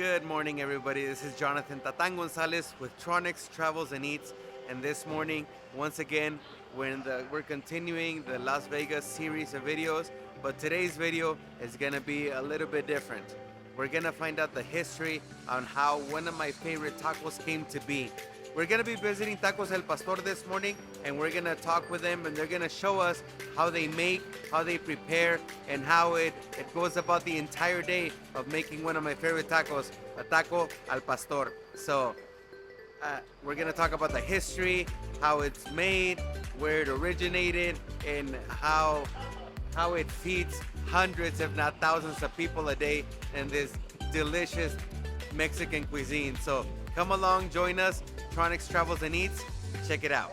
Good morning, everybody. This is Jonathan Tatan Gonzalez with Tronics Travels and Eats. And this morning, once again, we're continuing the Las Vegas series of videos. But today's video is going to be a little bit different. We're going to find out the history on how one of my favorite tacos came to be. We're going to be visiting Tacos El Pastor this morning, and we're going to talk with them, and they're going to show us how they make, how they prepare, and how it goes about the entire day of making one of my favorite tacos, a taco al pastor. So we're going to talk about the history, how it's made, where it originated, and how it feeds hundreds, if not thousands of people a day in this delicious Mexican cuisine. So come along, join us, Tronics Travels and Eats. Check it out.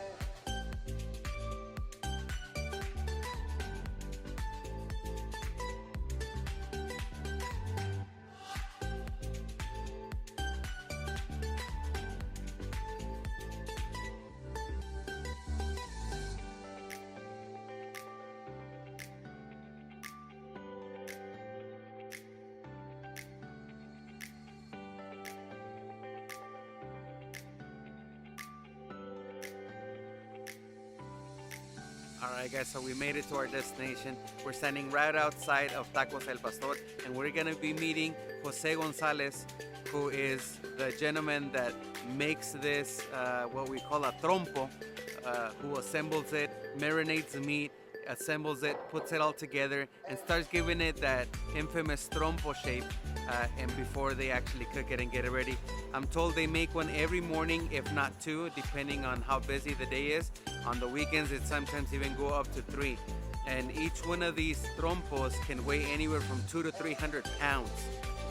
Alright guys, so we made it to our destination. We're standing right outside of Tacos El Pastor, and we're gonna be meeting Jose Gonzalez, who is the gentleman that makes this, what we call a trompo, who assembles it, marinates the meat, assembles it, puts it all together, and starts giving it that infamous trompo shape, and before they actually cook it and get it ready. I'm told they make one every morning, if not two, depending on how busy the day is. On the weekends, it sometimes even go up to 3. And each one of these trompos can weigh anywhere from 200 to 300 pounds.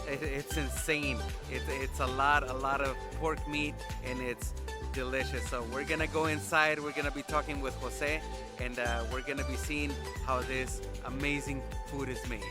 It's insane. It's a lot of pork meat, and it's delicious. So we're gonna go inside. We're gonna be talking with Jose, and we're gonna be seeing how this amazing food is made.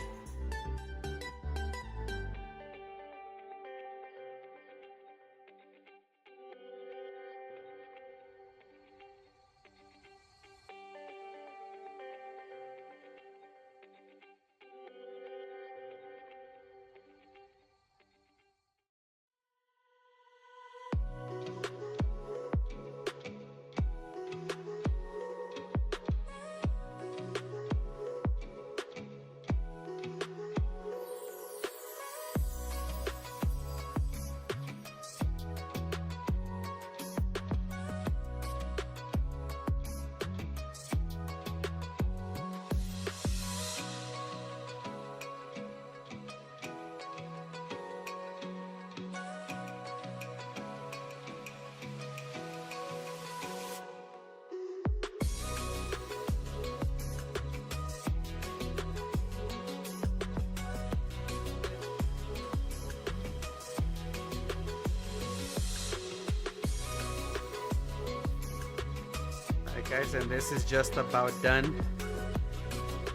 Guys, and this is just about done.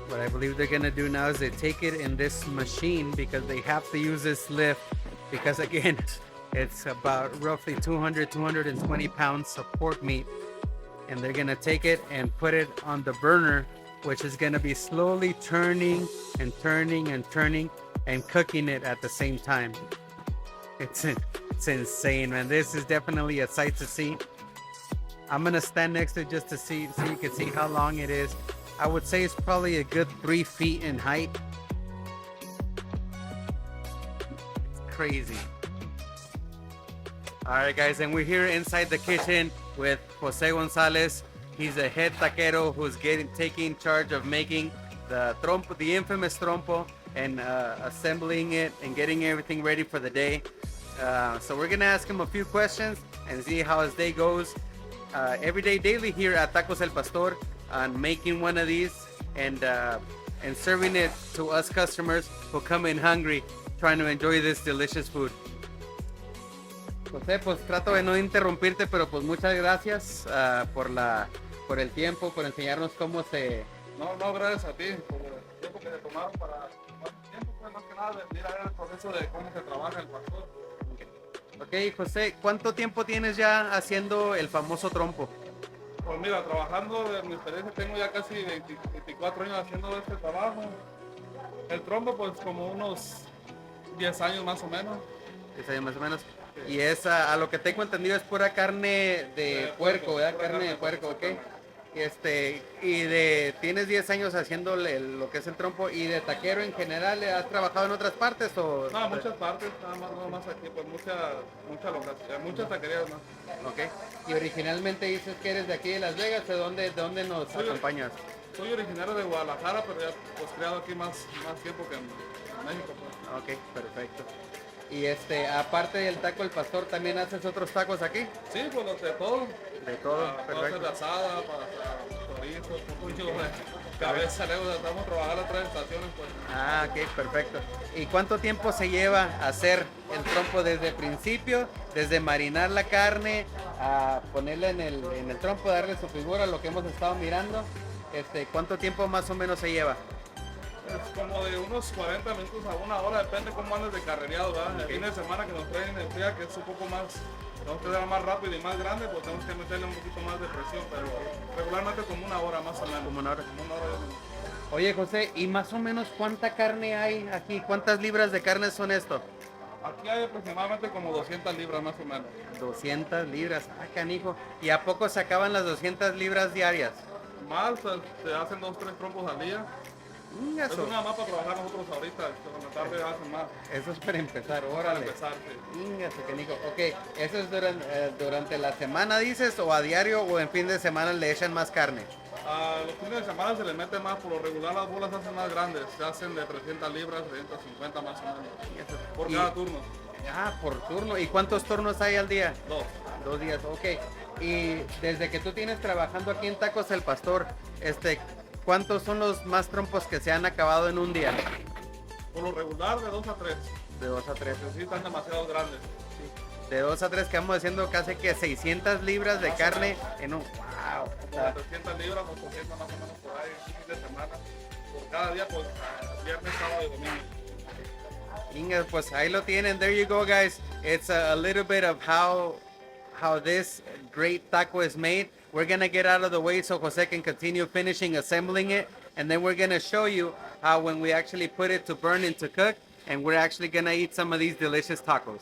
What I believe they're gonna do now is they take it in this machine, because they have to use this lift, because again, it's about roughly 220 pounds of pork meat, and they're gonna take it and put it on the burner, which is gonna be slowly turning and turning and turning and cooking it at the same time. It's insane, man. This is definitely a sight to see. I'm gonna stand next to it just to see so you can see how long it is. I would say it's probably a good 3 feet in height. It's crazy. All right, guys, and we're here inside the kitchen with Jose Gonzalez. He's a head taquero who's taking charge of making the trompo, the infamous trompo, and assembling it and getting everything ready for the day. So we're gonna ask him a few questions and see how his day goes. Every day, daily here at Tacos El Pastor, on making one of these and serving it to us customers who come in hungry, trying to enjoy this delicious food. José, pues trato de no interrumpirte, pero pues muchas gracias por el tiempo, por enseñarnos cómo se... No, gracias a ti por el tiempo que te tomaron para tomar tu tiempo, pues más que nada de venir a ver el proceso de cómo se trabaja el pastor. Ok, José, ¿cuánto tiempo tienes ya haciendo el famoso trompo? Pues mira, trabajando de mi experiencia tengo ya casi 24 años haciendo este trabajo. El trompo pues como unos 10 años más o menos. 10 años más o menos. Y es, a lo que tengo entendido, es pura carne de puerco, ¿verdad? Carne de puerco, ¿ok? Tienes 10 años haciendo lo que es el trompo, y de taquero en general, ¿has trabajado en otras partes o...? No, muchas partes, nada más, no más aquí, pues muchas taquerías más. Ok. Y originalmente dices que eres de aquí de Las Vegas, de dónde nos acompañas? Soy originario de Guadalajara, pero ya pues criado aquí más tiempo que en México, pues. Ok, perfecto. Y aparte del taco El Pastor, ¿también haces otros tacos aquí? Sí, pues de todo. De todo, Para perfecto. hacer de asada, para hacer chorizo, pollo, cabeza, luego estamos trabajando las 3 estaciones, pues. Ah, ok, perfecto. ¿Y cuánto tiempo se lleva a hacer el trompo desde el principio, desde marinar la carne, a ponerla en el trompo, darle su figura, lo que hemos estado mirando? ¿Cuánto tiempo más o menos se lleva? Es como de unos 40 minutos a una hora, depende cómo andes de carrereado, ¿verdad? El fin de semana que nos traen el día que es un poco más, tenemos que dar más rápido y más grande, pues tenemos que meterle un poquito más de presión, pero regularmente como una hora más o menos. Como una hora. Como una hora. Oye, José, ¿y más o menos cuánta carne hay aquí? ¿Cuántas libras de carne son esto? Aquí hay aproximadamente como 200 libras más o menos. 200 libras, ah, canijo. ¿Y a poco se acaban las 200 libras diarias? Más, se hacen 2, 3 trompos al día. Eso nada más para trabajar nosotros ahorita, en la tarde hacen más. Eso es para empezar, órale. Para empezar, sí. Canijo. Ok, ¿eso es durante la semana dices, o a diario, o en fin de semana le echan más carne? A los fines de semana se les mete más, por lo regular las bolas se hacen más grandes, se hacen de 300 libras, 350 más o menos, por cada turno. Ah, por turno. ¿Y cuántos turnos hay al día? 2. 2 días, ok. Y desde que tú tienes trabajando aquí en Tacos El Pastor, ¿cuántos son los más trompos que se han acabado en un día? Por lo regular de 2 a 3. De 2 a 3. Sí, están demasiado grandes. De 2 a 3 que vamos haciendo casi que 600 libras de carne en un... ¡Wow! Como 300 libras, 800 más o menos por ahí, un fin de semana. Por cada día, pues, viernes, sábado y domingo. Inga, pues ahí lo tienen. There you go, guys. It's a little bit of how this great taco is made. We're gonna get out of the way so Jose can continue finishing assembling it, and then we're gonna show you how when we actually put it to burn and to cook, and we're actually gonna eat some of these delicious tacos.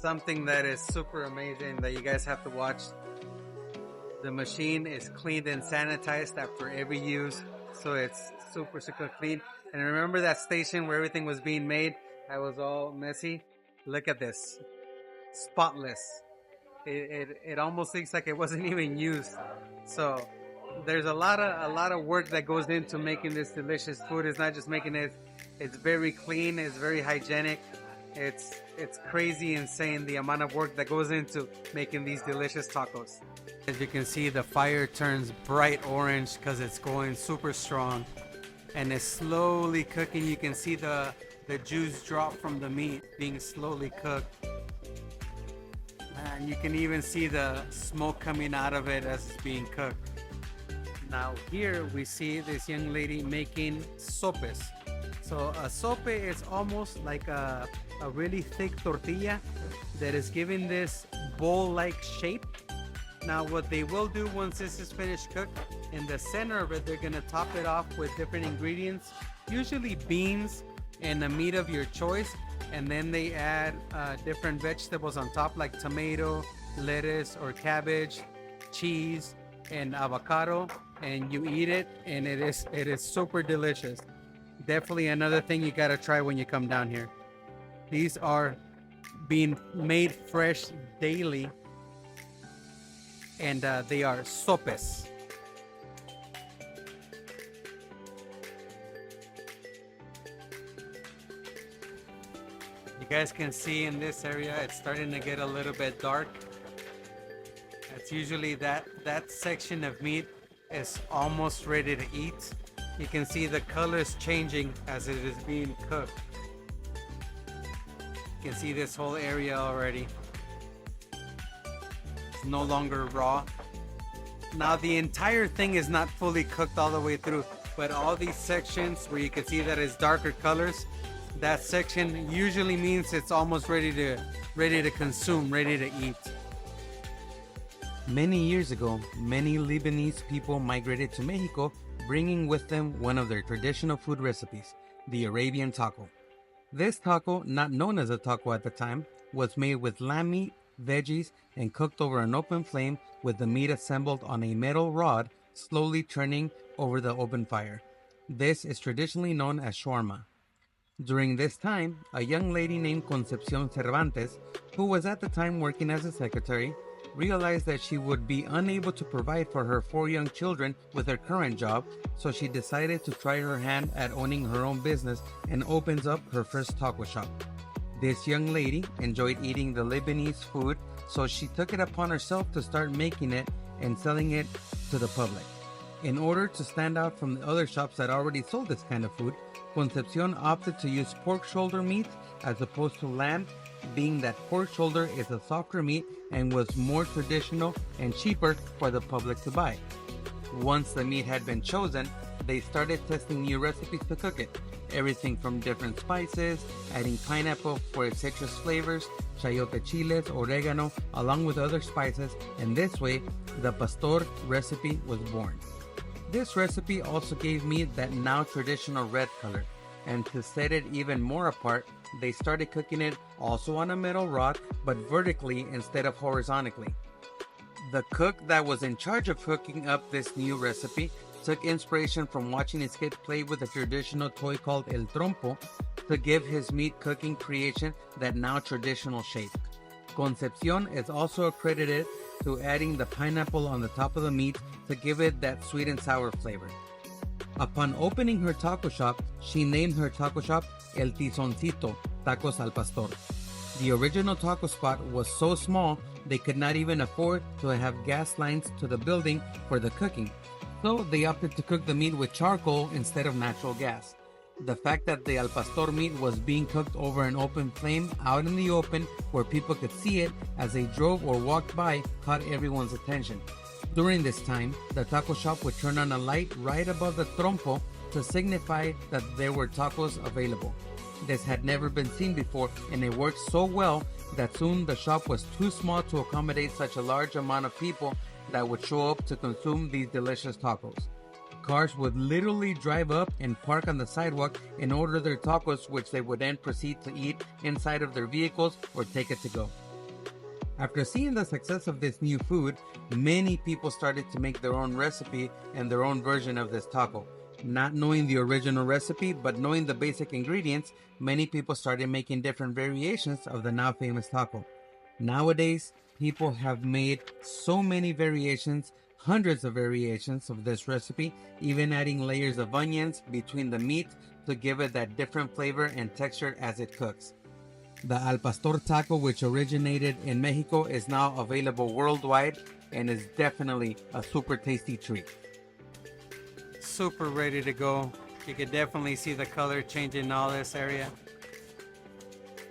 Something that is super amazing that you guys have to watch. The machine is cleaned and sanitized after every use, so it's super, super clean. And remember that station where everything was being made? I was all messy. Look at this. Spotless. It almost looks like it wasn't even used. So there's a lot of work that goes into making this delicious food. It's not just making it, it's very clean, it's very hygienic. It's crazy insane the amount of work that goes into making these delicious tacos. As you can see, the fire turns bright orange because it's going super strong and it's slowly cooking. You can see the juice drop from the meat being slowly cooked. And you can even see the smoke coming out of it as it's being cooked. Now here we see this young lady making sopes. So a sope is almost like a really thick tortilla that is given this bowl-like shape. Now what they will do once this is finished cooked, in the center of it, they're gonna top it off with different ingredients, usually beans and a meat of your choice. And then they add different vegetables on top like tomato, lettuce or cabbage, cheese and avocado, and you eat it and it is super delicious. Definitely another thing you gotta try when you come down here. These are being made fresh daily and they are sopes. You guys can see in this area it's starting to get a little bit dark. It's usually that section of meat is almost ready to eat. You can see the colors changing as it is being cooked. You can see this whole area already. It's no longer raw. Now the entire thing is not fully cooked all the way through, but all these sections where you can see that it's darker colors, that section usually means it's almost ready to consume, ready to eat. Many years ago, many Lebanese people migrated to Mexico, bringing with them one of their traditional food recipes, the Arabian taco. This taco, not known as a taco at the time, was made with lamb meat, veggies, and cooked over an open flame with the meat assembled on a metal rod, slowly turning over the open fire. This is traditionally known as shawarma. During this time, a young lady named Concepcion Cervantes, who was at the time working as a secretary, realized that she would be unable to provide for her 4 young children with her current job, so she decided to try her hand at owning her own business and opens up her first taco shop. This young lady enjoyed eating the Lebanese food, so she took it upon herself to start making it and selling it to the public. In order to stand out from the other shops that already sold this kind of food, Concepcion opted to use pork shoulder meat as opposed to lamb, being that pork shoulder is a softer meat and was more traditional and cheaper for the public to buy. Once the meat had been chosen, they started testing new recipes to cook it. Everything from different spices, adding pineapple for its citrus flavors, chayote chiles, oregano, along with other spices, and this way, the pastor recipe was born. This recipe also gave meat that now traditional red color, and to set it even more apart, they started cooking it also on a metal rod, but vertically instead of horizontally. The cook that was in charge of cooking up this new recipe took inspiration from watching his kid play with a traditional toy called el trompo to give his meat cooking creation that now traditional shape. Concepcion is also accredited to adding the pineapple on the top of the meat to give it that sweet and sour flavor. Upon opening her taco shop, she named her taco shop El Tizoncito, Tacos al Pastor. The original taco spot was so small they could not even afford to have gas lines to the building for the cooking, so they opted to cook the meat with charcoal instead of natural gas. The fact that the al pastor meat was being cooked over an open flame out in the open where people could see it as they drove or walked by caught everyone's attention. During this time, the taco shop would turn on a light right above the trompo to signify that there were tacos available. This had never been seen before, and it worked so well that soon the shop was too small to accommodate such a large amount of people that would show up to consume these delicious tacos. Cars would literally drive up and park on the sidewalk and order their tacos, which they would then proceed to eat inside of their vehicles or take it to go. After seeing the success of this new food, many people started to make their own recipe and their own version of this taco. Not knowing the original recipe, but knowing the basic ingredients, many people started making different variations of the now famous taco. Nowadays, people have made so many variations, hundreds of variations of this recipe, even adding layers of onions between the meat to give it that different flavor and texture as it cooks. The al pastor taco, which originated in Mexico, is now available worldwide and is definitely a super tasty treat. Super ready to go. You can definitely see the color changing in all this area.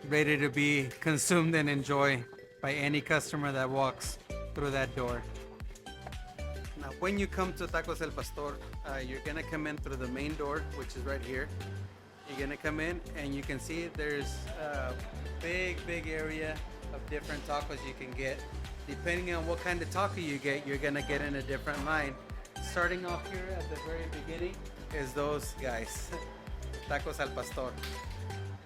Ready to be consumed and enjoyed by any customer that walks through that door. Now, when you come to Tacos El Pastor, you're gonna come in through the main door, which is right here. You're gonna come in and you can see there's a big area of different tacos you can get. Depending on what kind of taco you get, you're gonna get in a different line. Starting off here at the very beginning is those guys, Tacos Al Pastor.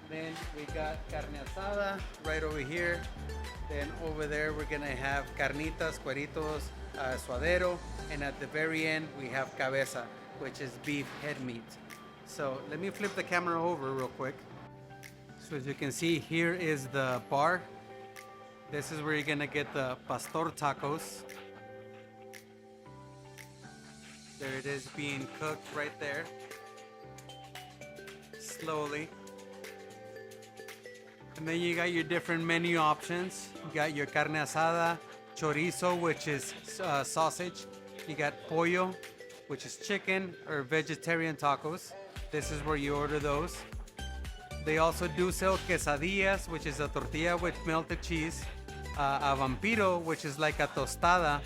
Then we got carne asada right over here. Then over there we're gonna have carnitas, cueritos, suadero, and at the very end we have cabeza, which is beef head meat. So let me flip the camera over real quick. So as you can see, here is the bar. This is where you're gonna get the pastor tacos. There it is being cooked right there. Slowly. And then you got your different menu options. You got your carne asada, chorizo, which is sausage. You got pollo, which is chicken or vegetarian tacos. This is where you order those. They also do sell quesadillas, which is a tortilla with melted cheese. A vampiro, which is like a tostada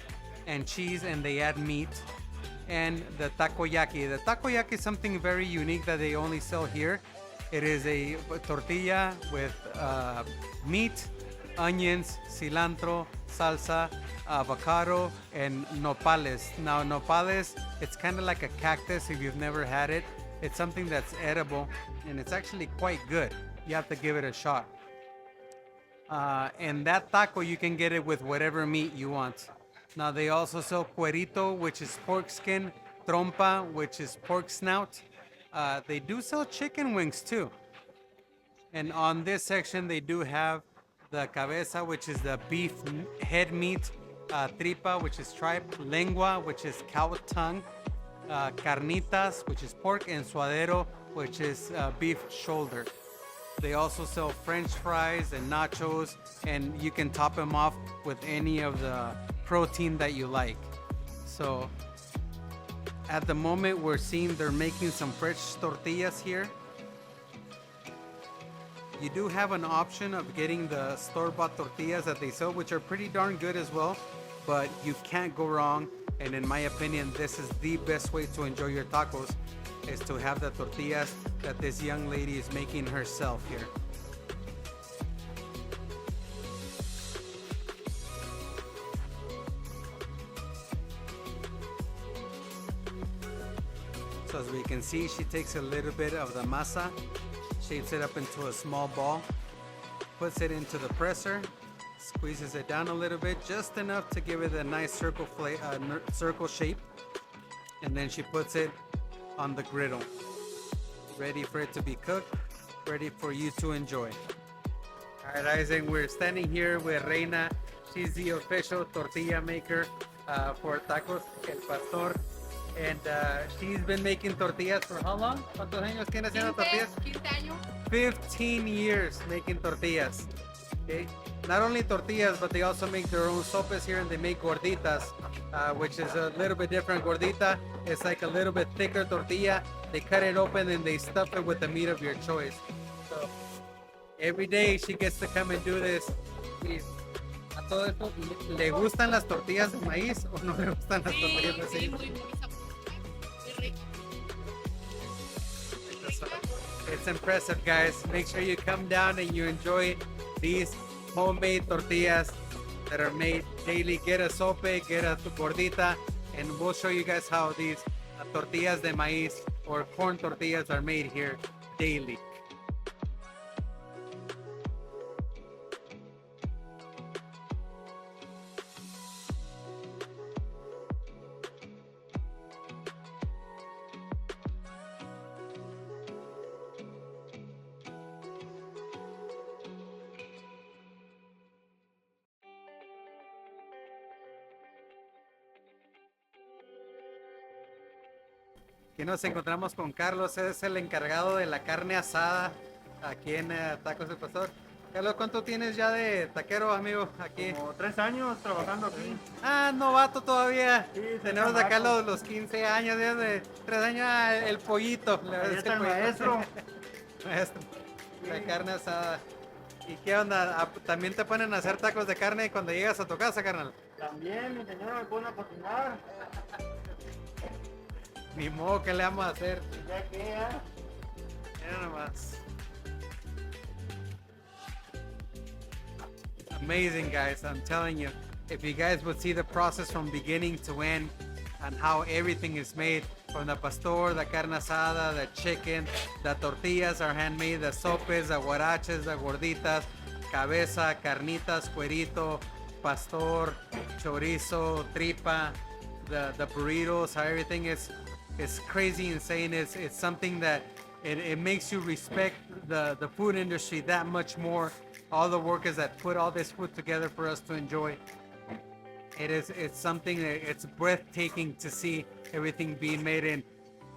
and cheese, and they add meat. And the takoyaki. The takoyaki is something very unique that they only sell here. It is a tortilla with meat, onions, cilantro, salsa, avocado, and nopales. Now nopales, it's kind of like a cactus if you've never had it. It's something that's edible and it's actually quite good. You have to give it a shot. And that taco, you can get it with whatever meat you want. Now they also sell cuerito, which is pork skin, trompa, which is pork snout. They do sell chicken wings too. And on this section, they do have the cabeza, which is the beef head meat, tripa, which is tripe, lengua, which is cow tongue, carnitas, which is pork, and suadero, which is beef shoulder. They also sell French fries and nachos, and you can top them off with any of the protein that you like. So at the moment, we're seeing they're making some fresh tortillas here. You do have an option of getting the store-bought tortillas that they sell, which are pretty darn good as well, but you can't go wrong. And in my opinion, this is the best way to enjoy your tacos, is to have the tortillas that this young lady is making herself here. So as we can see, she takes a little bit of the masa, shapes it up into a small ball, puts it into the presser, squeezes it down a little bit, just enough to give it a nice circle shape, and then she puts it on the griddle, ready for it to be cooked, ready for you to enjoy. All right, Isaac, we're standing here with Reina. She's the official tortilla maker for Tacos El Pastor. And she's been making tortillas for how long? ¿Cuántos años tiene haciendo tortillas? 15 años. 15 years making tortillas. Okay. Not only tortillas, but they also make their own sopes here, and they make gorditas, which is a little bit different. Gordita is like a little bit thicker tortilla. They cut it open and they stuff it with the meat of your choice. So every day she gets to come and do this. A todo esto, ¿le gustan las tortillas de maíz o no le gustan las tortillas de maíz? Muy rico. It's impressive, guys. Make sure you come down and you enjoy these homemade tortillas that are made daily. Get a sope, get a gordita, and we'll show you guys how these tortillas de maíz or corn tortillas are made here daily. Aquí nos encontramos con Carlos, es el encargado de la carne asada aquí en Tacos del Pastor. Carlos, ¿cuánto tienes ya de taquero, amigo? Aquí. Como 3 años trabajando aquí. Ah, novato todavía. Sí, Tenemos acá chamaco. los 15 años, ya de 3 años, el pollito. La verdad Ahí es que está el maestro. Maestro, la carne asada. ¿Y qué onda? ¿También te ponen a hacer tacos de carne cuando llegas a tu casa, carnal? También mi señora me pone a cocinar. Ni modo, ¿qué le vamos a hacer? Ya que Mira nomás. Amazing, guys. I'm telling you. If you guys would see the process from beginning to end and how everything is made from the pastor, the carne asada, the chicken, the tortillas are handmade, the sopes, the huaraches, the gorditas, cabeza, carnitas, cuerito, pastor, chorizo, tripa, the burritos, how everything is crazy insane. It's something that it makes you respect the food industry that much more. All the workers that put all this food together for us to enjoy. It's something that it's breathtaking to see everything being made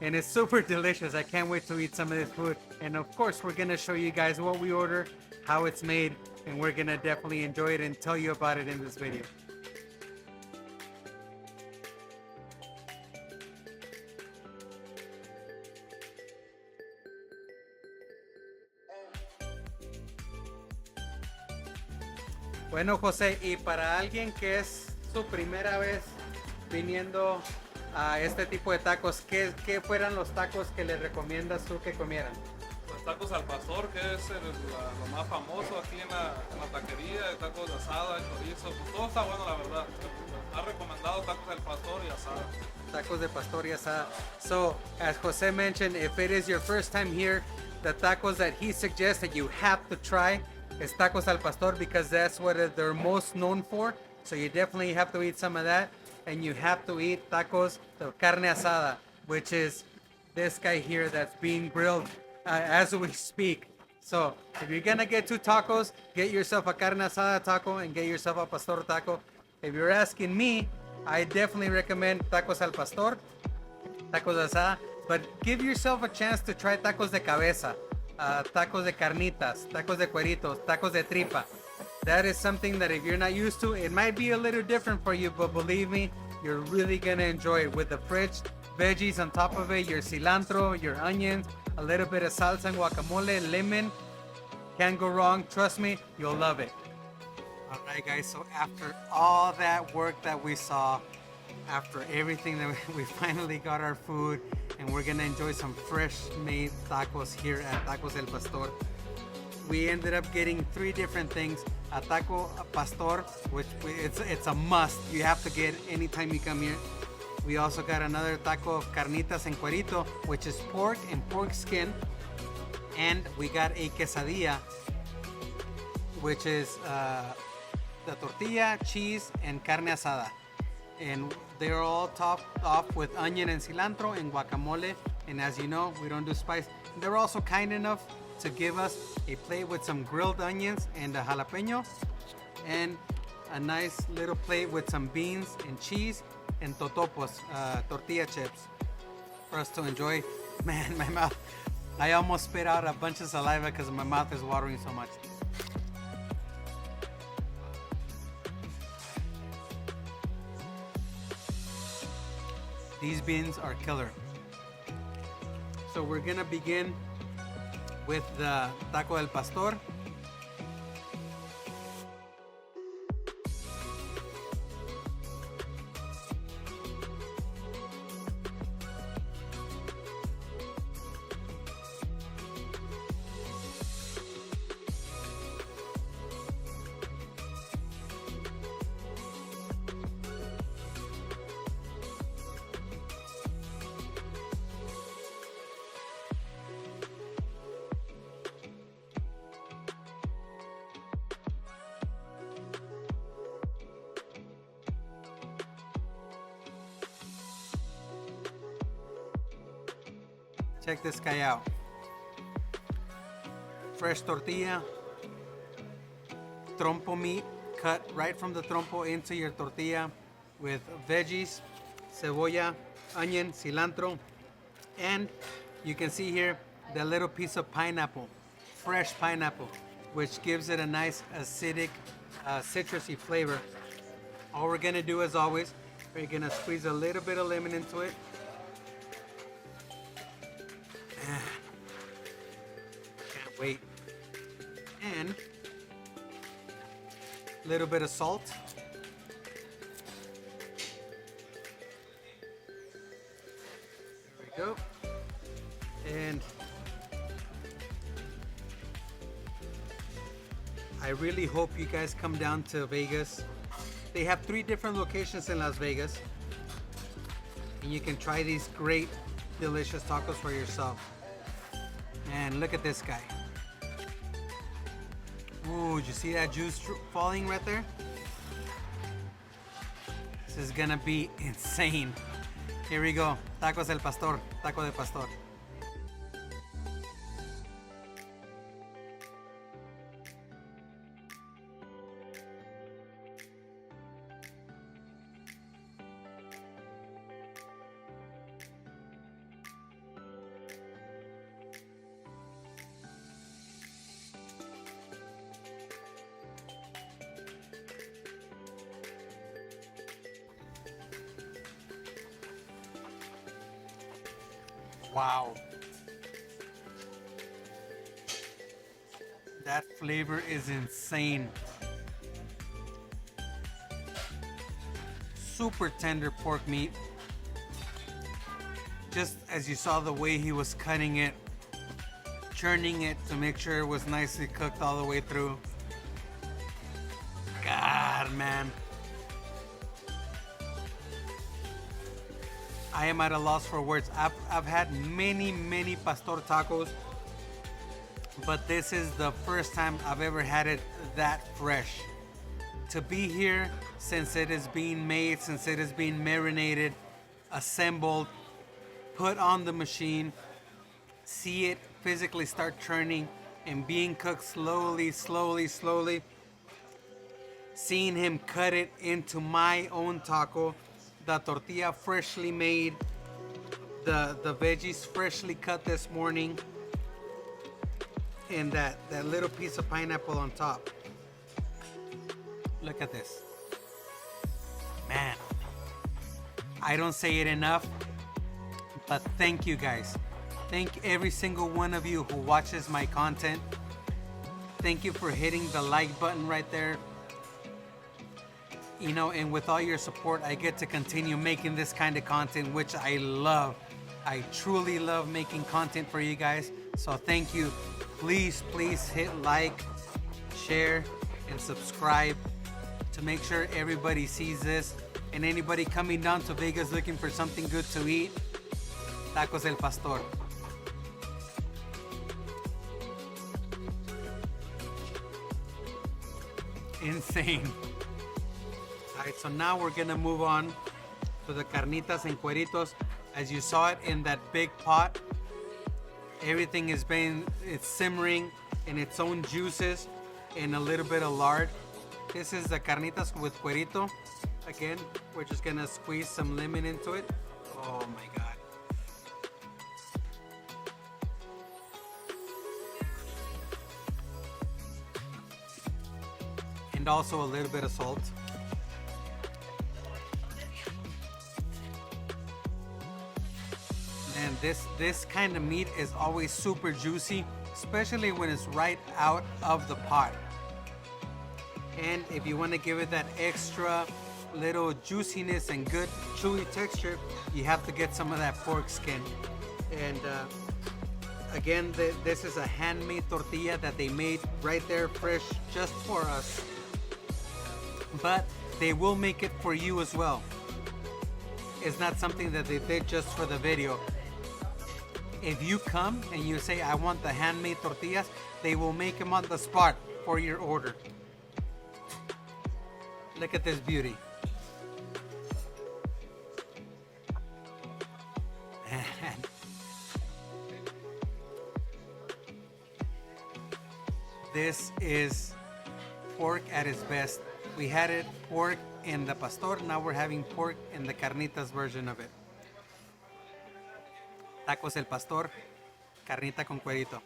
and it's super delicious. I can't wait to eat some of this food. And of course, we're gonna show you guys what we order, how it's made, and we're gonna definitely enjoy it and tell you about it in this video. Bueno, José, y para alguien que es su primera vez viniendo a este tipo de tacos, ¿qué fueran los tacos que le recomiendas tú que comieran? Los tacos al pastor, que es lo más famoso aquí en la taquería, de tacos de asada, de chorizo, pues todo está bueno, la verdad. Ha recomendado tacos al pastor y asada. Tacos de pastor y asada. So, as Jose mentioned, if it is your first time here, the tacos that he suggests that you have to try is tacos al pastor because that's what they're most known for. So you definitely have to eat some of that. And you have to eat tacos de carne asada, which is this guy here that's being grilled as we speak. So if you're gonna get 2 tacos, get yourself a carne asada taco and get yourself a pastor taco. If you're asking me, I definitely recommend tacos al pastor, tacos de asada, but give yourself a chance to try tacos de cabeza, tacos de carnitas, tacos de cueritos, tacos de tripa. That is something that if you're not used to, it might be a little different for you, but believe me, you're really gonna enjoy it with the fresh veggies on top of it, your cilantro, your onions, a little bit of salsa and guacamole, lemon. Can't go wrong. Trust me, you'll love it. All right, guys, so after all that work that we saw, after everything that we finally got our food, and we're gonna enjoy some fresh made tacos here at Tacos del Pastor. We ended up getting 3 different things. A taco pastor, which it's a must. You have to get anytime you come here. We also got another taco of carnitas en cuerito, which is pork and pork skin. And we got a quesadilla, which is the tortilla, cheese, and carne asada. And they're all topped off with onion and cilantro and guacamole. And as you know, we don't do spice. They're also kind enough to give us a plate with some grilled onions and a jalapeno, and a nice little plate with some beans and cheese and totopos, tortilla chips, for us to enjoy. Man, my mouth, I almost spit out a bunch of saliva because my mouth is watering so much. These beans are killer. So we're gonna begin with the taco del pastor. Check this guy out. Fresh tortilla, trompo meat cut right from the trompo into your tortilla with veggies, cebolla, onion, cilantro, And you can see here the little piece of pineapple, fresh pineapple, which gives it a nice acidic, citrusy flavor. All we're gonna do, as always, we're gonna squeeze a little bit of lemon into it. Can't wait. And a little bit of salt. There we go. And I really hope you guys come down to Vegas. They have 3 different locations in Las Vegas, and you can try these great, delicious tacos for yourself. And look at this guy. Ooh, did you see that juice falling right there? This is gonna be insane. Here we go. Tacos del pastor, taco de pastor. Wow. That flavor is insane. Super tender pork meat. Just as you saw the way he was cutting it, churning it to make sure it was nicely cooked all the way through. God, man. I am at a loss for words. I've had many pastor tacos, but this is the first time I've ever had it that fresh. To be here, since it is being made, since it is being marinated, assembled, put on the machine, see it physically start churning and being cooked slowly, seeing him cut it into my own taco, the tortilla freshly made, the veggies freshly cut this morning, and that little piece of pineapple on top. Look at this. Man, I don't say it enough, but thank you guys. Thank every single one of you who watches my content. Thank you for hitting the like button right there. You know, and with all your support, I get to continue making this kind of content, which I love. I truly love making content for you guys. So thank you. Please hit like, share, and subscribe to make sure everybody sees this. And anybody coming down to Vegas looking for something good to eat, Tacos del Pastor. Insane. Alright, so now we're gonna move on to the carnitas and cueritos. As you saw it in that big pot, everything it's simmering in its own juices and a little bit of lard. This is the carnitas with cuerito. Again, we're just gonna squeeze some lemon into it. Oh my God. And also a little bit of salt. And this kind of meat is always super juicy, especially when it's right out of the pot. And if you want to give it that extra little juiciness and good chewy texture, you have to get some of that pork skin. And again, this is a handmade tortilla that they made right there fresh just for us. But they will make it for you as well. It's not something that they did just for the video. If you come and you say, I want the handmade tortillas, they will make them on the spot for your order. Look at this beauty. This is pork at its best. We had it pork in the pastor, now we're having pork in the carnitas version of it. Tacos El Pastor, carnita con cuerito.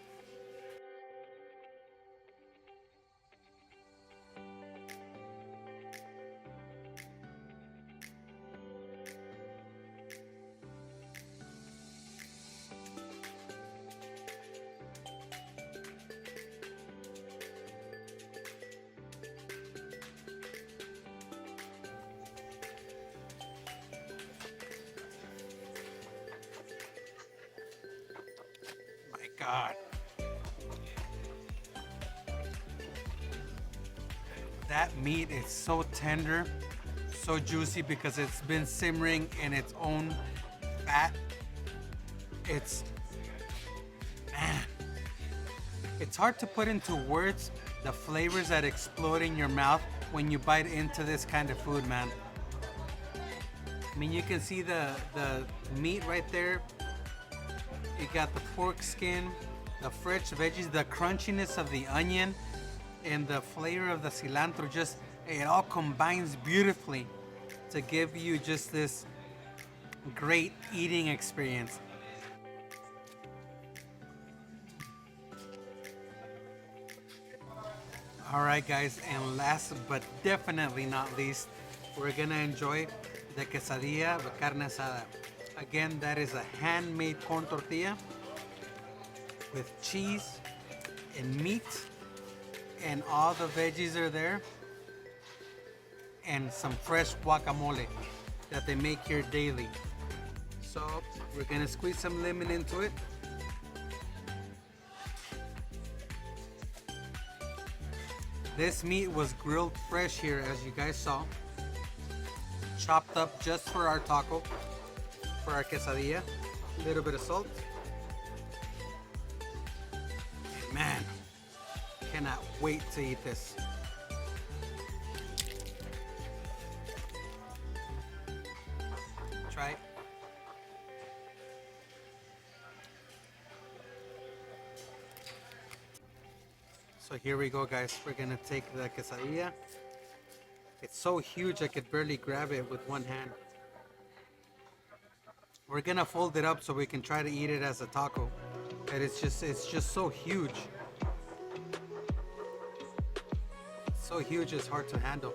My God. That meat is so tender, so juicy because it's been simmering in its own fat. Man, it's hard to put into words the flavors that explode in your mouth when you bite into this kind of food, man. I mean, you can see the meat right there. You got the pork skin, the fresh veggies, the crunchiness of the onion, and the flavor of the cilantro. Just, it all combines beautifully to give you just this great eating experience. All right, guys, and last but definitely not least, we're gonna enjoy the quesadilla with carne asada. Again, that is a handmade corn tortilla with cheese and meat, and all the veggies are there, and some fresh guacamole that they make here daily. So we're gonna squeeze some lemon into it. This meat was grilled fresh here, as you guys saw, chopped up just for our taco, for our quesadilla. A little bit of salt. And man, cannot wait to eat this. Try it. So here we go, guys. We're gonna take the quesadilla. It's so huge I could barely grab it with one hand. We're gonna fold it up so we can try to eat it as a taco. And it's just so huge. So huge it's hard to handle.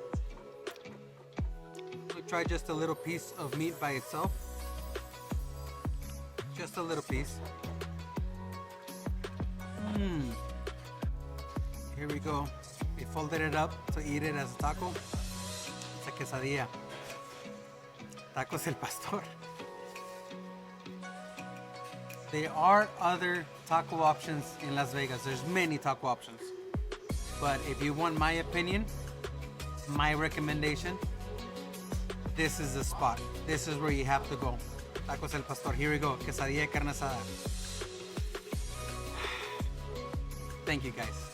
We'll try just a little piece of meat by itself. Just a little piece. Here we go. We folded it up to eat it as a taco. It's a quesadilla. Tacos El Pastor. There are other taco options in Las Vegas. There's many taco options. But if you want my opinion, my recommendation, this is the spot. This is where you have to go. Tacos El Pastor. Here we go. Quesadilla carne asada. Thank you, guys.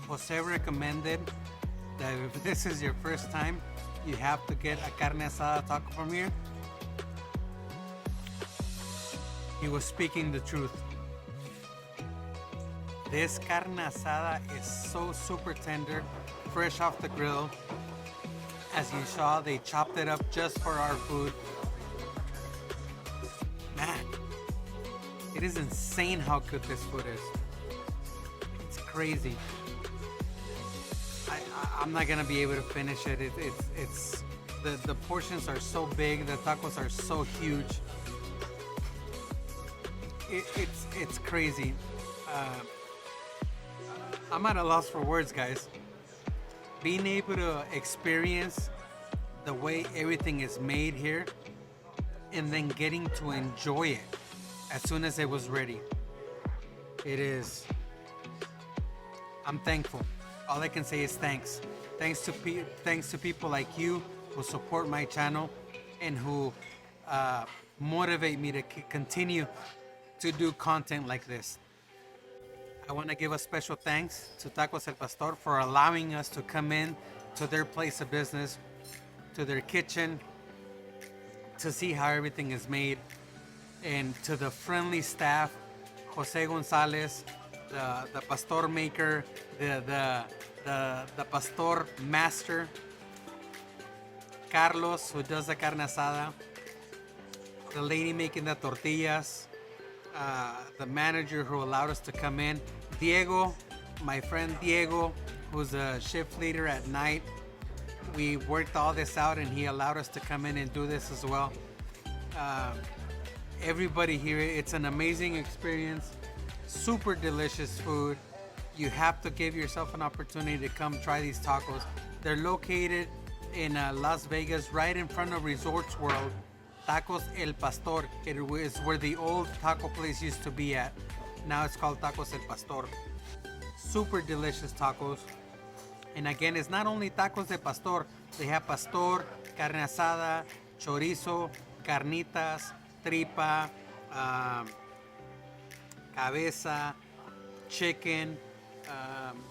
Jose recommended that if this is your first time, you have to get a carne asada taco from here. He was speaking the truth. This carne asada is so super tender, fresh off the grill. As you saw, they chopped it up just for our food. Man, it is insane how good this food is. It's crazy. I'm not gonna be able to finish it. It's the portions are so big. The tacos are so huge. It's crazy. I'm at a loss for words, guys. Being able to experience the way everything is made here, and then getting to enjoy it as soon as it was ready. It is. I'm thankful. All I can say is thanks. Thanks to people like you who support my channel and who motivate me to continue to do content like this. I want to give a special thanks to Tacos El Pastor for allowing us to come in to their place of business, to their kitchen, to see how everything is made, and to the friendly staff, Jose Gonzalez, the pastor maker, the pastor master, Carlos, who does the carne asada, the lady making the tortillas, the manager who allowed us to come in, Diego, my friend Diego, who's a shift leader at night. We worked all this out and he allowed us to come in and do this as well. Everybody here, it's an amazing experience, super delicious food. You have to give yourself an opportunity to come try these tacos. They're located in Las Vegas, right in front of Resorts World. Tacos El Pastor. It is where the old taco place used to be at. Now it's called Tacos El Pastor. Super delicious tacos. And again, it's not only tacos de pastor. They have pastor, carne asada, chorizo, carnitas, tripa, cabeza, chicken.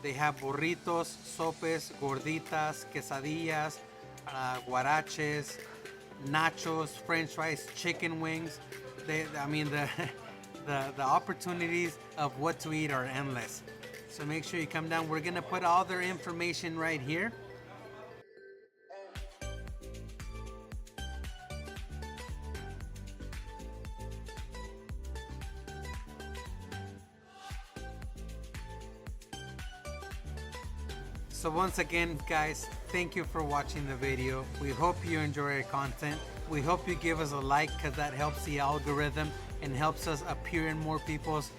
They have burritos, sopes, gorditas, quesadillas, guaraches, nachos, french fries, chicken wings. The opportunities of what to eat are endless. So make sure you come down. We're gonna put all their information right here. So once again, guys, thank you for watching the video. We hope you enjoy our content. We hope you give us a like because that helps the algorithm and helps us appear in more people's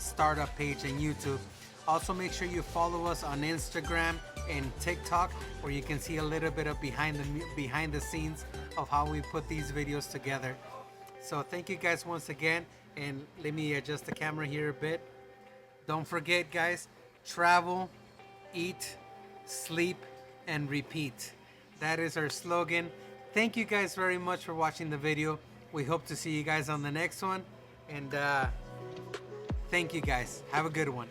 startup page on YouTube. Also, make sure you follow us on Instagram and TikTok, where you can see a little bit of behind the scenes of how we put these videos together. So thank you guys once again, and let me adjust the camera here a bit. Don't forget, guys, travel, eat, sleep, and repeat. That is our slogan. Thank you guys very much for watching the video. We hope to see you guys on the next one, and thank you guys. Have a good one.